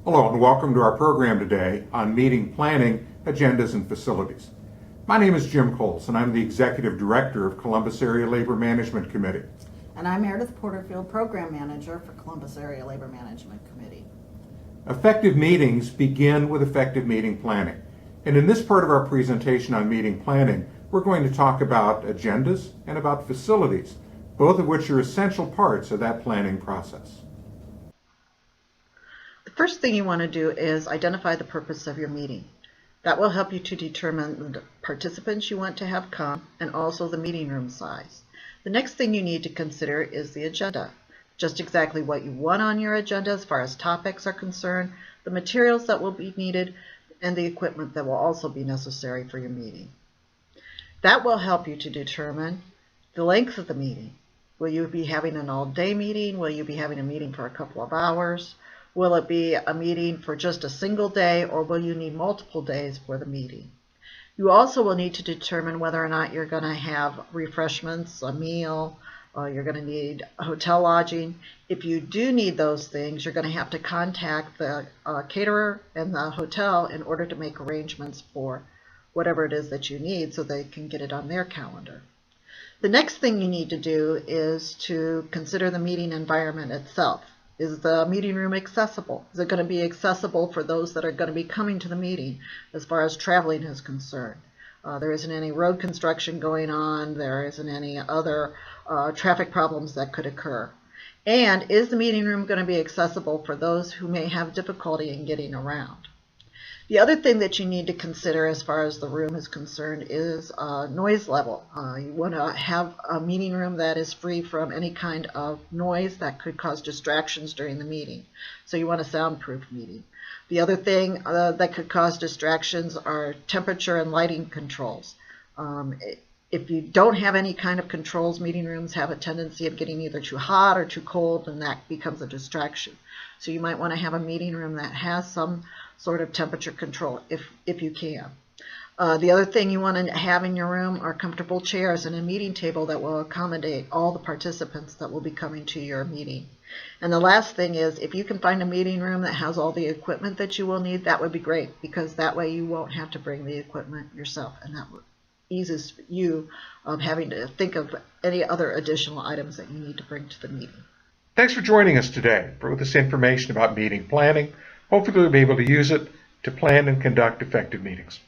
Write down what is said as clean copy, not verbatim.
Hello and welcome to our program today on meeting planning, agendas, and facilities. My name is Jim Coles and I'm the Executive Director of Columbus Area Labor Management Committee. And I'm Meredith Porterfield, Program Manager for Columbus Area Labor Management Committee. Effective meetings begin with effective meeting planning. And in this part of our presentation on meeting planning, we're going to talk about agendas and about facilities, both of which are essential parts of that planning process. The first thing you want to do is identify the purpose of your meeting. That will help you to determine the participants you want to have come and also the meeting room size. The next thing you need to consider is the agenda. Just exactly what you want on your agenda as far as topics are concerned, the materials that will be needed, and the equipment that will also be necessary for your meeting. That will help you to determine the length of the meeting. Will you be having an all-day meeting? Will you be having a meeting for a couple of hours? Will it be a meeting for just a single day, or will you need multiple days for the meeting? You also will need to determine whether or not you're going to have refreshments, a meal, or you're going to need hotel lodging. If you do need those things, you're going to have to contact the caterer and the hotel in order to make arrangements for whatever it is that you need so they can get it on their calendar. The next thing you need to do is to consider the meeting environment itself. Is the meeting room accessible? Is it going to be accessible for those that are going to be coming to the meeting as far as traveling is concerned? There isn't any road construction going on. There isn't any other traffic problems that could occur. And is the meeting room going to be accessible for those who may have difficulty in getting around? The other thing that you need to consider as far as the room is concerned is noise level. You want to have a meeting room that is free from any kind of noise that could cause distractions during the meeting. So you want a soundproof meeting. The other thing that could cause distractions are temperature and lighting controls. If you don't have any kind of controls, meeting rooms have a tendency of getting either too hot or too cold, and that becomes a distraction. So you might want to have a meeting room that has some sort of temperature control if you can. The other thing you want to have in your room are comfortable chairs and a meeting table that will accommodate all the participants that will be coming to your meeting. And the last thing is, if you can find a meeting room that has all the equipment that you will need, that would be great, because that way you won't have to bring the equipment yourself, and that eases you of having to think of any other additional items that you need to bring to the meeting. Thanks for joining us today for this information about meeting planning. Hopefully you'll be able to use it to plan and conduct effective meetings.